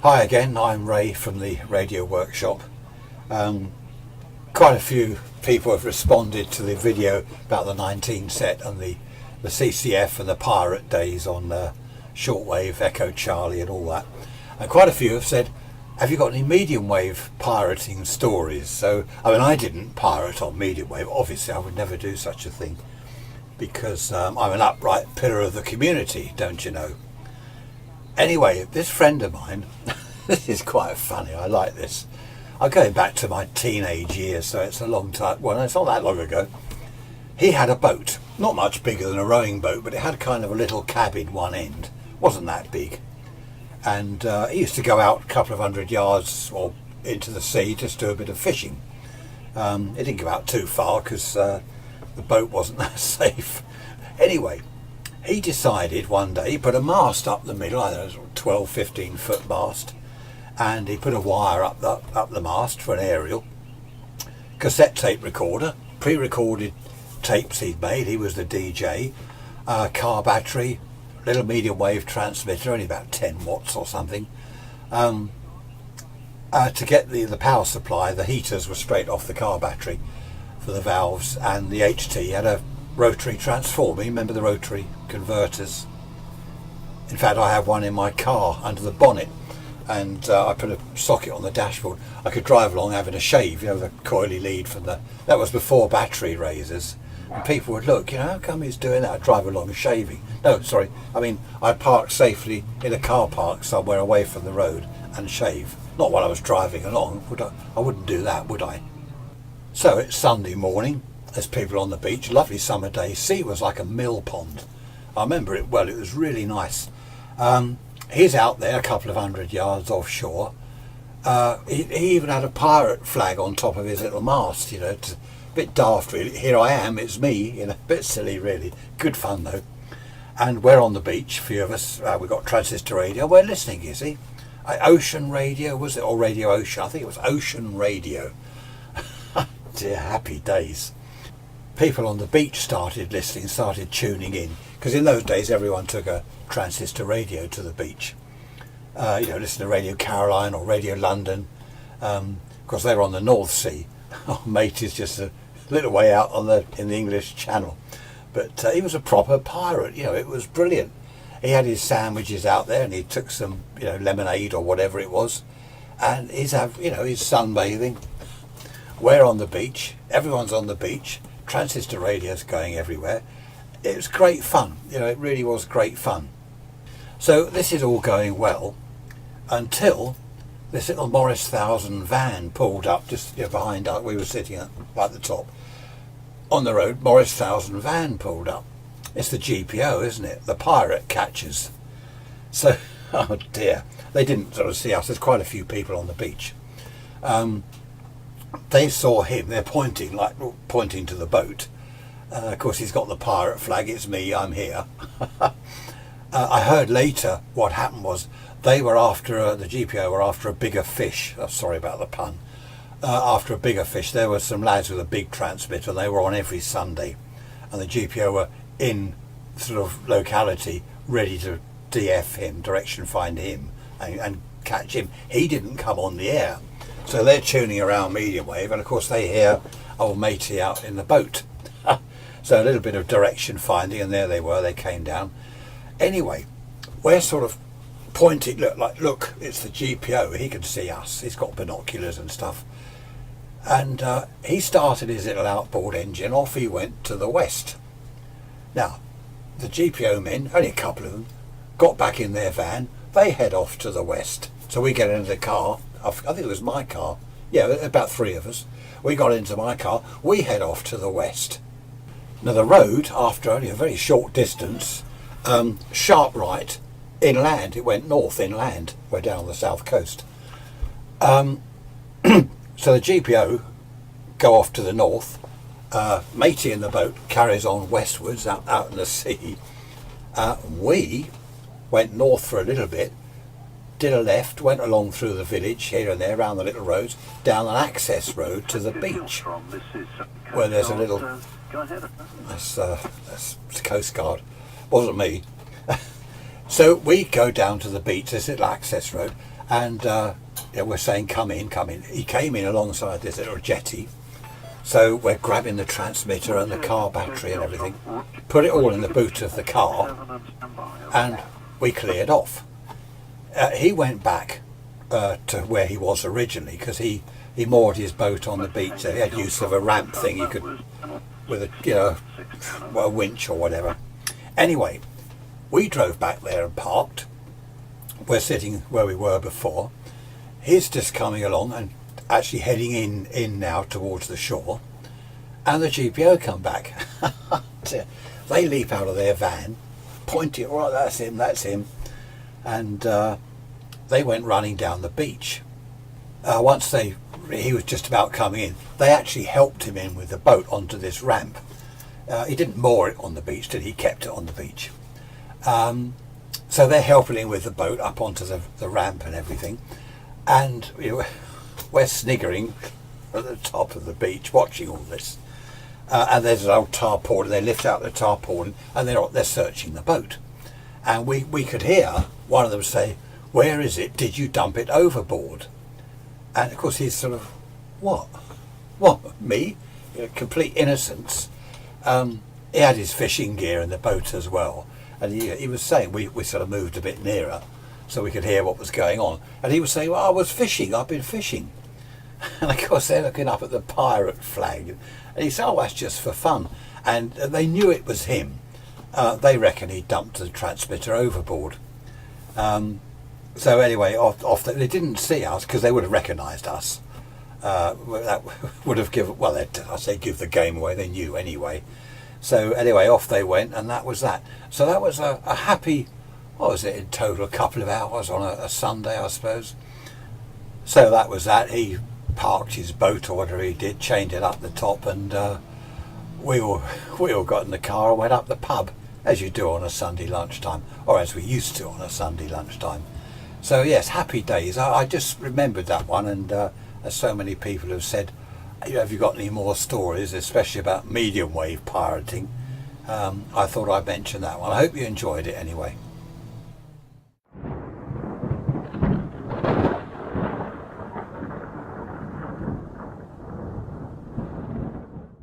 Hi again, I'm Ray from the Radio Workshop. Quite a few people have responded to the video about the 19 set and the CCF and the pirate days on shortwave, Echo Charlie and all that. And quite a few have said, have you got any medium wave pirating stories? So, I didn't pirate on medium wave. Obviously, I would never do such a thing because I'm an upright pillar of the community, don't you know? Anyway, this friend of mine, this is quite funny, I like this. I'm going back to my teenage years, so it's a long time, well, it's not that long ago. He had a boat, not much bigger than a rowing boat, but it had kind of a little cabin one end. Wasn't that big. And he used to go out a couple of 100 yards or into the sea, just do a bit of fishing. He didn't go out too far because the boat wasn't that safe. Anyway, he decided one day, he put a mast up the middle, I don't know, 12, 15 foot mast, and he put a wire up the mast for an aerial, cassette tape recorder, pre-recorded tapes he'd made, he was the DJ, car battery, little medium wave transmitter, only about 10 watts or something. To get the power supply, the heaters were straight off the car battery for the valves, and the HT had a rotary transformer. You remember the rotary converters? In fact, I have one in my car under the bonnet, and I put a socket on the dashboard. I could drive along having a shave, you know, the coily lead from that was before battery razors. And people would look, you know, how come he's doing that? I'd drive along shaving. No, sorry, I'd park safely in a car park somewhere away from the road and shave. Not while I was driving along, would I? I wouldn't do that, would I? So it's Sunday morning. There's people on the beach, lovely summer day. Sea was like a mill pond. I remember it well, it was really nice. He's out there a couple of 100 yards offshore. He even had a pirate flag on top of his little mast, you know, a bit daft really. Here I am, it's me, you know, a bit silly really. Good fun though. And we're on the beach, a few of us, we've got transistor radio, we're listening, you see. Ocean radio, was it, or Radio Ocean? I think it was Ocean Radio. Dear happy days. People on the beach started listening, started tuning in, because in those days everyone took a transistor radio to the beach. Listen to Radio Caroline or Radio London, because they were on the North Sea. Our mate is just a little way out in the English Channel, but he was a proper pirate. You know, it was brilliant. He had his sandwiches out there, and he took some, you know, lemonade or whatever it was, and he's sunbathing. We're on the beach. Everyone's on the beach. Transistor radio's going everywhere. It was great fun, you know, it really was great fun. So this is all going well until this little Morris 1000 van pulled up just, you know, behind us. We were sitting at the top on the road. Morris 1000 van pulled up. It's the GPO, isn't it? The pirate catchers. So, oh dear, they didn't sort of see us. There's quite a few people on the beach. They saw him, they're pointing to the boat. Of course he's got the pirate flag, it's me, I'm here. I heard later what happened was they were after, the GPO were after a bigger fish. Oh, sorry about the pun. After a bigger fish. There were some lads with a big transmitter, and they were on every Sunday. And the GPO were in sort of locality ready to DF him, direction find him and catch him. He didn't come on the air. So they're tuning around medium wave, and of course they hear old matey out in the boat. So a little bit of direction finding, and there they were, they came down. Anyway, we're sort of pointing, look, it's the GPO, he can see us, he's got binoculars and stuff. And he started his little outboard engine, off he went to the west. Now, the GPO men, only a couple of them, got back in their van, they head off to the west. So we get into the car, I think it was my car, yeah, about 3 of us. We got into my car, we head off to the west. Now the road, after only a very short distance, sharp right, inland, it went north inland, we're down on the south coast. So the GPO go off to the north, matey in the boat carries on westwards out in the sea. We went north for a little bit, did a left, went along through the village here and there, around the little roads, down an access road to the beach, where there's a little, that's Coast Guard, wasn't me. So we go down to the beach, this little access road, and we're saying come in, come in. He came in alongside this little jetty, so we're grabbing the transmitter and the car battery and everything, put it all in the boot of the car, and we cleared off. He went back to where he was originally, because he moored his boat on the beach. So he had use of a ramp thing he could, with a winch or whatever. Anyway, we drove back there and parked. We're sitting where we were before. He's just coming along and actually heading in now towards the shore, and the GPO come back. They leap out of their van, point it, right, that's him, and they went running down the beach. Once he was just about coming in, they actually helped him in with the boat onto this ramp. He didn't moor it on the beach, did he? He kept it on the beach. So they're helping him with the boat up onto the ramp and everything, and we're sniggering at the top of the beach watching all this. And there's an old tarpaulin. They lift out the tarpaulin and they're searching the boat, and we could hear one of them say, "Where is it? Did you dump it overboard?" And of course he's sort of, what me, complete innocence. He had his fishing gear in the boat as well, and he was saying, we sort of moved a bit nearer so we could hear what was going on, and he was saying, well, I was fishing, I've been fishing. And of course they're looking up at the pirate flag, and he said, oh, that's just for fun. And they knew it was him. They reckon he dumped the transmitter overboard. So anyway, off they didn't see us, because they would have recognised us. That would have given, well, I say give the game away, they knew anyway. So anyway, off they went, and that was that. So that was a happy, what was it in total, a couple of hours on a Sunday, I suppose. So that was that. He parked his boat or whatever he did, chained it up the top, and we all got in the car and went up the pub, as you do on a Sunday lunchtime, or as we used to on a Sunday lunchtime. So yes, happy days. I just remembered that one, and as so many people have said, have you got any more stories, especially about medium wave pirating? I thought I'd mention that one. I hope you enjoyed it anyway.